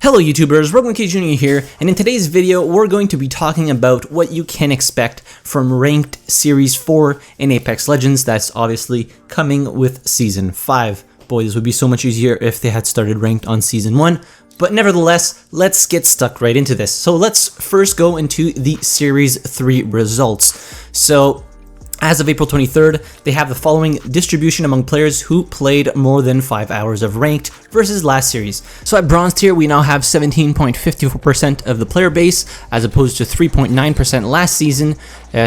Hello YouTubers, RogueMonkeyJr here, and in today's video we're going to be talking about what you can expect from Ranked Series 4 in Apex Legends. That's obviously coming with Season 5. Boy, this would be so much easier if they had started Ranked on Season 1, but nevertheless, let's get stuck right into this. So let's first go into the Series 3 results. So as of April 23rd, they have the following distribution among players who played more than 5 hours of Ranked versus last series. So at Bronze tier, we now have 17.54% of the player base, as opposed to 3.9% last season.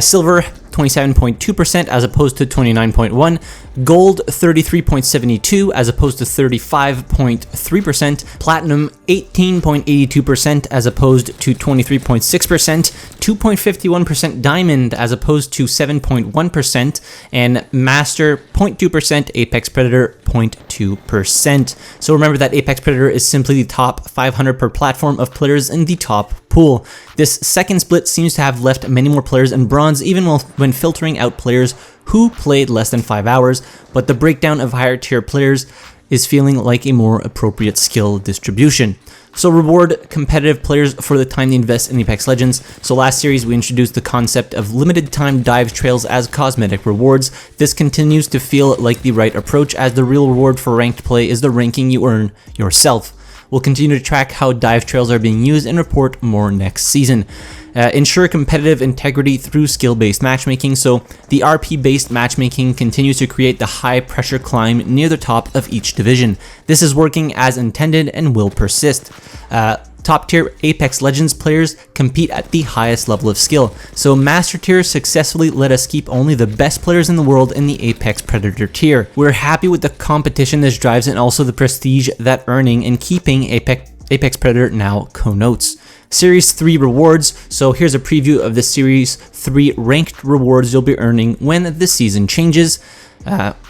Silver, 27.2% as opposed to 29.1%. Gold, 33.72% as opposed to 35.3%. Platinum, 18.82% as opposed to 23.6%. 2.51% Diamond as opposed to 7.1%. And Master, 0.2%. Apex Predator, 0.2%. So remember that Apex Predator is simply the top 500 per platform of players in the top pool. This second split seems to have left many more players in Bronze, even when filtering out players who played less than 5 hours, but the breakdown of higher tier players is feeling like a more appropriate skill distribution. So reward competitive players for the time they invest in Apex Legends. So last series we introduced the concept of limited time dive trails as cosmetic rewards. This continues to feel like the right approach, as the real reward for ranked play is the ranking you earn yourself. We'll continue to track how dive trails are being used and report more next season. Ensure competitive integrity through skill-based matchmaking. So the RP-based matchmaking continues to create the high-pressure climb near the top of each division. This is working as intended and will persist. Top-tier Apex Legends players compete at the highest level of skill. So Master tier successfully let us keep only the best players in the world in the Apex Predator tier. We're happy with the competition this drives and also the prestige that earning and keeping Apex Predator now connotes. Series 3 rewards. So here's a preview of the Series 3 ranked rewards you'll be earning when the season changes.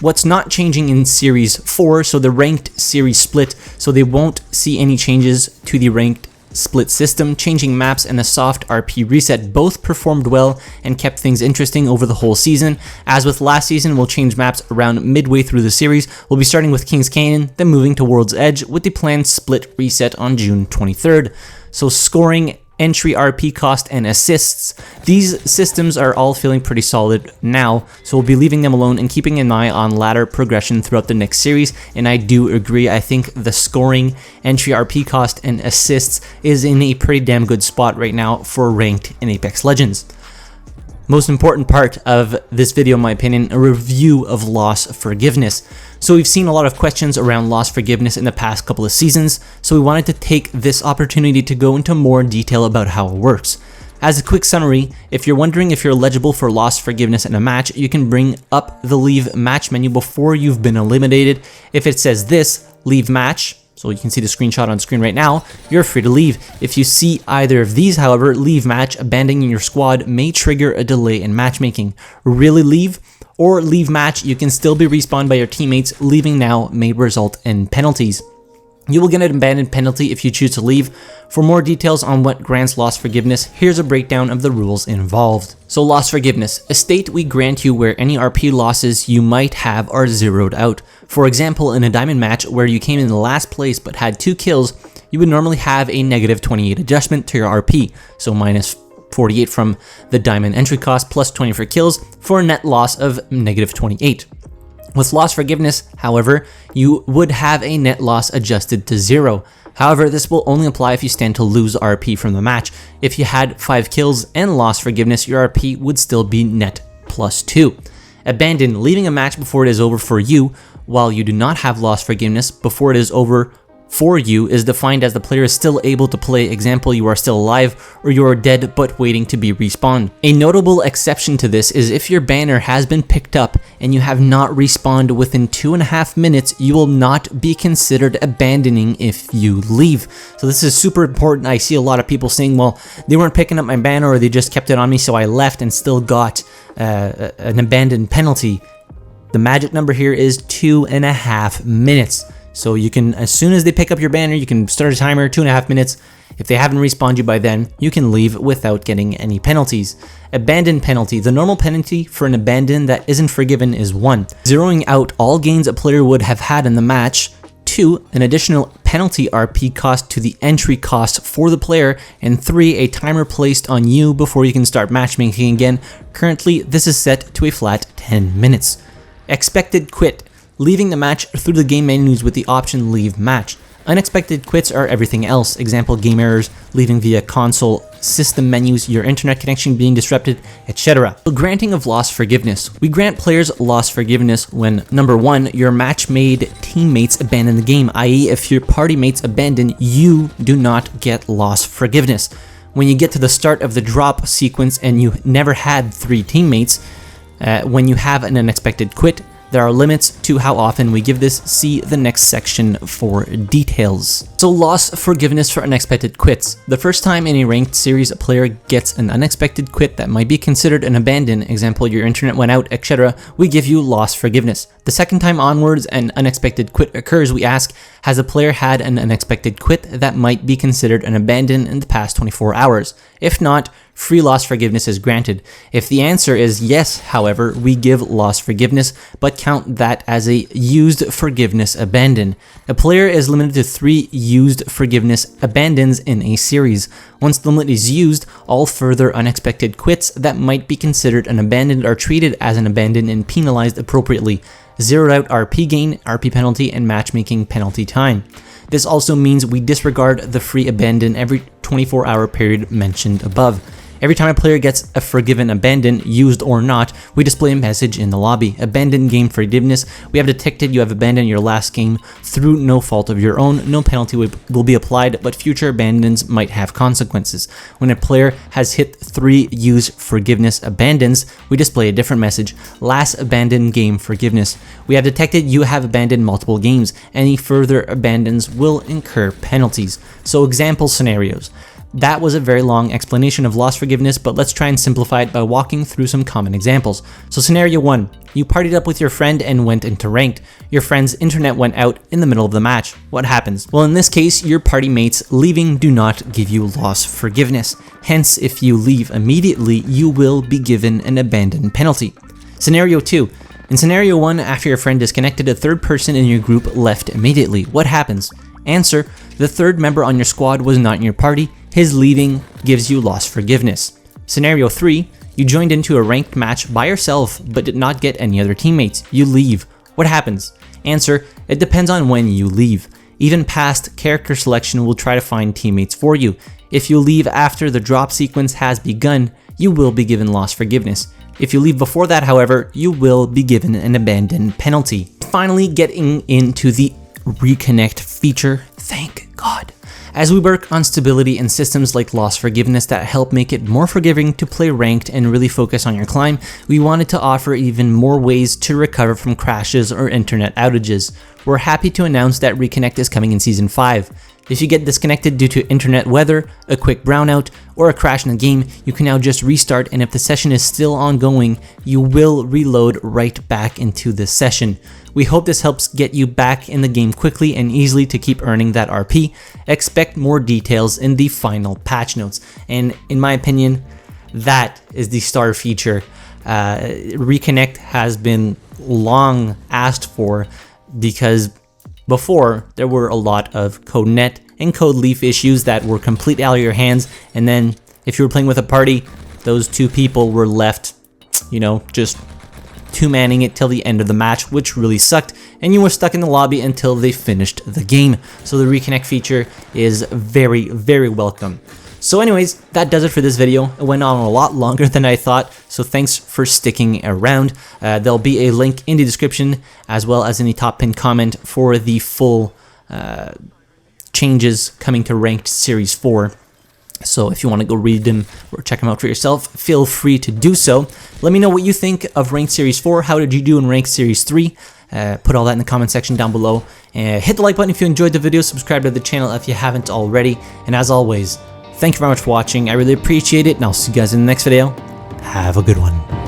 What's not changing in Series 4, so the ranked series split, so they won't see any changes to the ranked split system. Changing maps and the soft RP reset both performed well and kept things interesting over the whole season. As with last season, we'll change maps around midway through the series. We'll be starting with King's Canyon, then moving to World's Edge with the planned split reset on June 23rd. So scoring, entry RP cost, and assists. These systems are all feeling pretty solid now, so we'll be leaving them alone and keeping an eye on ladder progression throughout the next series. And I do agree, I think the scoring, entry RP cost, and assists is in a pretty damn good spot right now for ranked in Apex Legends. Most important part of this video, in my opinion, a review of loss forgiveness. So we've seen a lot of questions around loss forgiveness in the past couple of seasons, so we wanted to take this opportunity to go into more detail about how it works. As a quick summary, if you're wondering if you're eligible for loss forgiveness in a match, you can bring up the leave match menu before you've been eliminated. If it says this, leave match, so you can see the screenshot on screen right now, you're free to leave. If you see either of these, however, leave match, abandoning your squad may trigger a delay in matchmaking. Really leave or leave match, you can still be respawned by your teammates. Leaving now may result in penalties. You will get an abandoned penalty if you choose to leave. For more details on what grants loss forgiveness, here's a breakdown of the rules involved. So loss forgiveness, a state we grant you where any RP losses you might have are zeroed out. For example, in a diamond match where you came in the last place but had 2 kills, you would normally have a negative 28 adjustment to your RP, so minus 48 from the diamond entry cost plus 20 for kills for a net loss of negative 28. With loss forgiveness, however, you would have a net loss adjusted to 0. However, this will only apply if you stand to lose RP from the match. If you had 5 kills and loss forgiveness, your RP would still be net plus 2. Abandon, leaving a match before it is over for you, while you do not have loss forgiveness before it is over for you, is defined as the player is still able to play. Example, you are still alive or you are dead but waiting to be respawned. A notable exception to this is if your banner has been picked up and you have not respawned within 2.5 minutes, you will not be considered abandoning if you leave. So this is super important. I see a lot of people saying, well, they weren't picking up my banner or they just kept it on me so I left and still got an abandoned penalty. The magic number here is 2.5 minutes. So you can, as soon as they pick up your banner, you can start a timer, 2.5 minutes. If they haven't respawned you by then, you can leave without getting any penalties. Abandon penalty. The normal penalty for an abandon that isn't forgiven is 1. Zeroing out all gains a player would have had in the match. 2, an additional penalty RP cost to the entry cost for the player, and 3, a timer placed on you before you can start matchmaking again. Currently, this is set to a flat 10 minutes. Expected quit, leaving the match through the game menus with the option leave match. Unexpected quits are everything else, example game errors, leaving via console system menus, your internet connection being disrupted, etc. Granting of loss forgiveness. We grant players loss forgiveness when, number 1, your match-made teammates abandon the game, i.e. if your party mates abandon, you do not get loss forgiveness. When you get to the start of the drop sequence and you never had 3 teammates, when you have an unexpected quit, there are limits to how often we give this. See the next section for details. So loss forgiveness for unexpected quits. The first time in a ranked series a player gets an unexpected quit that might be considered an abandon, example your internet went out, etc., we give you loss forgiveness. The second time onwards an unexpected quit occurs, we ask, has a player had an unexpected quit that might be considered an abandon in the past 24 hours? If not, free loss forgiveness is granted. If the answer is yes, however, we give loss forgiveness, but count that as a used forgiveness abandon. A player is limited to 3 used forgiveness abandons in a series. Once the limit is used, all further unexpected quits that might be considered an abandon are treated as an abandon and penalized appropriately. Zeroed out RP gain, RP penalty, and matchmaking penalty time. This also means we disregard the free abandon every 24-hour period mentioned above. Every time a player gets a forgiven abandon, used or not, we display a message in the lobby. Abandon game forgiveness. We have detected you have abandoned your last game through no fault of your own. No penalty will be applied, but future abandons might have consequences. When a player has hit 3 used forgiveness abandons, we display a different message. Last abandoned game forgiveness. We have detected you have abandoned multiple games. Any further abandons will incur penalties. So example scenarios. That was a very long explanation of loss forgiveness, but let's try and simplify it by walking through some common examples. So scenario 1, you partied up with your friend and went into ranked. Your friend's internet went out in the middle of the match. What happens? Well, in this case, your party mates leaving do not give you loss forgiveness. Hence, if you leave immediately, you will be given an abandon penalty. Scenario 2, in scenario 1, after your friend disconnected, a third person in your group left immediately. What happens? Answer, the third member on your squad was not in your party. His leaving gives you loss forgiveness. Scenario 3, you joined into a ranked match by yourself but did not get any other teammates. You leave. What happens? Answer, it depends on when you leave. Even past character selection will try to find teammates for you. If you leave after the drop sequence has begun, you will be given loss forgiveness. If you leave before that, however, you will be given an abandon penalty. Finally, getting into the Reconnect feature, thank God. As we work on stability and systems like loss forgiveness that help make it more forgiving to play ranked and really focus on your climb, we wanted to offer even more ways to recover from crashes or internet outages. We're happy to announce that Reconnect is coming in Season 5. If you get disconnected due to internet weather, a quick brownout, or a crash in the game, you can now just restart, and if the session is still ongoing, you will reload right back into the session. We hope this helps get you back in the game quickly and easily to keep earning that RP. Expect more details in the final patch notes. And in my opinion, that is the star feature. Reconnect has been long asked for because before there were a lot of CodeNet and CodeLeaf issues that were completely out of your hands, and then if you were playing with a party, those 2 people were left, just 2-manning it till the end of the match, which really sucked, and you were stuck in the lobby until they finished the game. So the Reconnect feature is very, very welcome. So anyways, that does it for this video. It went on a lot longer than I thought, so thanks for sticking around. There'll be a link in the description as well as in the top pinned comment for the full changes coming to Ranked Series 4. So if you want to go read them or check them out for yourself, feel free to do so. Let me know what you think of Ranked Series 4. How did you do in Ranked Series 3? Put all that in the comment section down below. Hit the like button if you enjoyed the video. Subscribe to the channel if you haven't already. And as always, thank you very much for watching. I really appreciate it, and I'll see you guys in the next video. Have a good one.